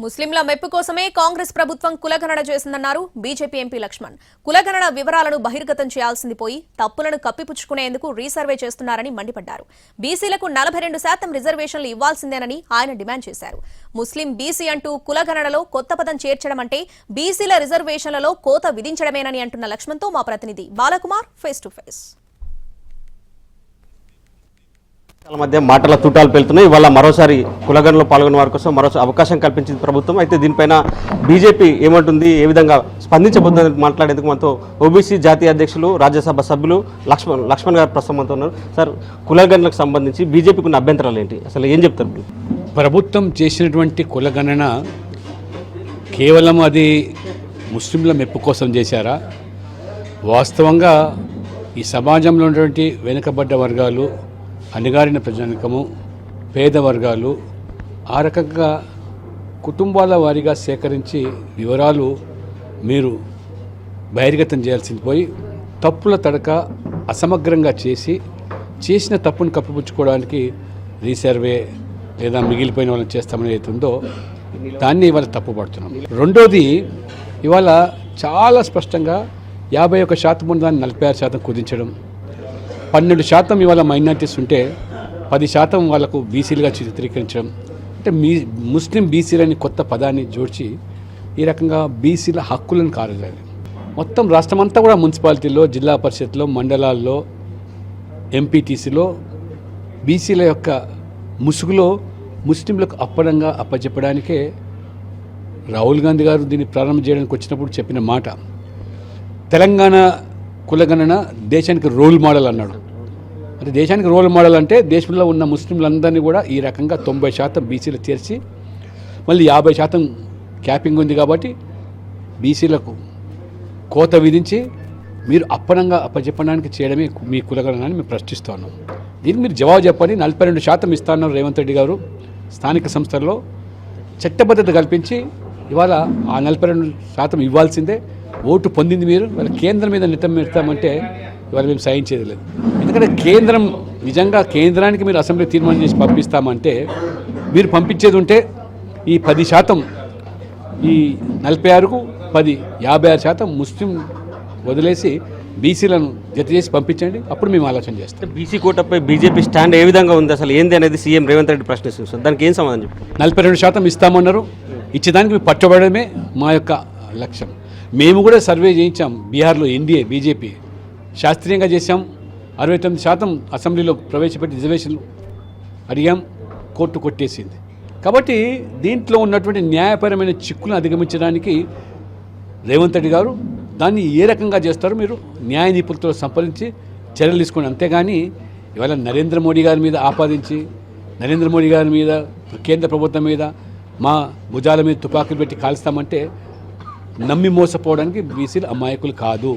ముస్లింల మెప్పు కోసమే కాంగ్రెస్ ప్రభుత్వం కులగణన చేసిందన్నారు బీజేపీ ఎంపీ లక్ష్మణ్. కులగణన వివరాలను బహిర్గతం చేయాల్సింది పోయి తప్పులను కప్పిపుచ్చుకునేందుకు రీసర్వే చేస్తున్నారని మండిపడ్డారు. బీసీలకు 42% రిజర్వేషన్లు ఇవ్వాల్సిందేనని ఆయన డిమాండ్ చేశారు. ముస్లిం బీసీ అంటూ కులగణనలో కొత్త పదం చేర్చడం అంటే బీసీల రిజర్వేషన్లలో కోత విధించడమేనని అంటున్న లక్ష్మణ్తో మా ప్రతినిధి బాలకుమార్ ఫేస్ టు ఫేస్. మధ్య మాటల తూటాలు పెళ్తున్నాయి. ఇవాళ మరోసారి కులగణలో పాల్గొన్న వారి కోసం మరోసారి అవకాశం కల్పించింది ప్రభుత్వం. అయితే దీనిపైన బీజేపీ ఏమంటుంది, ఏ విధంగా స్పందించబోతుందని మాట్లాడేందుకు మనతో ఓబీసీ జాతీయ అధ్యక్షులు రాజ్యసభ సభ్యులు లక్ష్మణ్ గారు ప్రస్తుతం మనతో ఉన్నారు. సార్, కులగణలకు సంబంధించి బీజేపీకి ఉన్న అభ్యంతరాలు ఏంటి, అసలు ఏం చెప్తారు? ప్రభుత్వం చేసినటువంటి కులగణన కేవలం అది ముస్లింల మెప్పు కోసం చేశారా? వాస్తవంగా ఈ సమాజంలో ఉన్నటువంటి వెనుకబడ్డ వర్గాలు, అణగారిన ప్రజానికము, పేద వర్గాలు ఆ రకంగా కుటుంబాల వారీగా సేకరించి వివరాలు మీరు బహిర్గతం చేయాల్సింది పోయి తప్పుల తడక అసమగ్రంగా చేసిన తప్పును కప్పిపుచ్చుకోవడానికి రీసర్వే లేదా మిగిలిపోయిన వాళ్ళని చేస్తామని అవుతుందో దాన్ని ఇవాళ తప్పుపడుతున్నాం. రెండోది, ఇవాళ చాలా స్పష్టంగా 51% ఉన్న దాన్ని 46% కుదించడం, 12% ఇవాళ మైనార్టీస్ ఉంటే 10% వాళ్ళకు బీసీలుగా చిత్రీకరించడం, అంటే ముస్లిం బీసీలని కొత్త పదాన్ని జోడ్చి ఈ రకంగా బీసీల హక్కులను కారజాలి. మొత్తం రాష్ట్రమంతా కూడా మున్సిపాలిటీలో, జిల్లా పరిషత్లో, మండలాల్లో, ఎంపీటీసీలో బీసీల యొక్క ముసుగులో ముస్లింలకు అప్పడంగా అప్పచెప్పడానికే రాహుల్ గాంధీ గారు దీన్ని ప్రారంభం చేయడానికి వచ్చినప్పుడు చెప్పిన మాట, తెలంగాణ కులగణన దేశానికి రోల్ మోడల్ అన్నాడు. అంటే దేశానికి రోల్ మోడల్ అంటే దేశంలో ఉన్న ముస్లింలందరినీ కూడా ఈ రకంగా 90% బీసీలు చేర్చి మళ్ళీ 50% క్యాపింగ్ ఉంది కాబట్టి బీసీలకు కోత విధించి మీరు అప్పనంగా అప్పచెప్పడానికి చేయడమే మీ కులగణన అని మేము ప్రశ్నిస్తూ ఉన్నాం. దీనికి మీరు జవాబు చెప్పండి. 42% ఇస్తాన్నారు రేవంత్ రెడ్డి గారు. స్థానిక సంస్థల్లో చట్టబద్ధత కల్పించి ఇవాళ ఆ 42% ఇవ్వాల్సిందే. ఓటు పొందింది మీరు, వాళ్ళ కేంద్రం మీద నిట్టం పెడతామంటే ఇవాళ మేము సహించేది లేదు. ఎందుకంటే కేంద్రం నిజంగా కేంద్రానికి మీరు అసెంబ్లీ తీర్మానం చేసి పంపిస్తామంటే మీరు పంపించేది ఉంటే ఈ 10%, ఈ 46కు 10, 56% ముస్లిం వదిలేసి బీసీలను జత చేసి పంపించండి, అప్పుడు మేము ఆలోచన చేస్తాం. బీసీ కోటపై బీజేపీ స్టాండ్ ఏ విధంగా ఉంది, అసలు ఏంది అనేది సీఎం రేవంత్ రెడ్డి ప్రశ్నిస్తుంది. దానికి ఏం సమాధానం చెప్పారు? 42% ఇస్తామన్నారు. ఇచ్చేదానికి మేము పట్టుబడమే మా యొక్క లక్ష్యం. మేము కూడా సర్వే చేయించాం. బీహార్లో ఎన్డీఏ బీజేపీ శాస్త్రీయంగా చేశాం. 69% అసెంబ్లీలో ప్రవేశపెట్టి రిజర్వేషన్లు అడిగాం, కోర్టు కొట్టేసింది. కాబట్టి దీంట్లో ఉన్నటువంటి న్యాయపరమైన చిక్కులను అధిగమించడానికి రేవంత్ రెడ్డి గారు దాన్ని ఏ రకంగా చేస్తారో మీరు న్యాయ నిపుణులతో సంప్రదించి చర్యలు తీసుకోండి. అంతేగాని ఇవాళ నరేంద్ర మోడీ గారి మీద ఆపాదించి, నరేంద్ర మోడీ గారి మీద, కేంద్ర ప్రభుత్వం మీద మా భుజాల మీద తుపాకులు పెట్టి కాల్స్తామంటే నమ్మి మోసపోవడానికి బీసీలు అమాయకులు కాదు.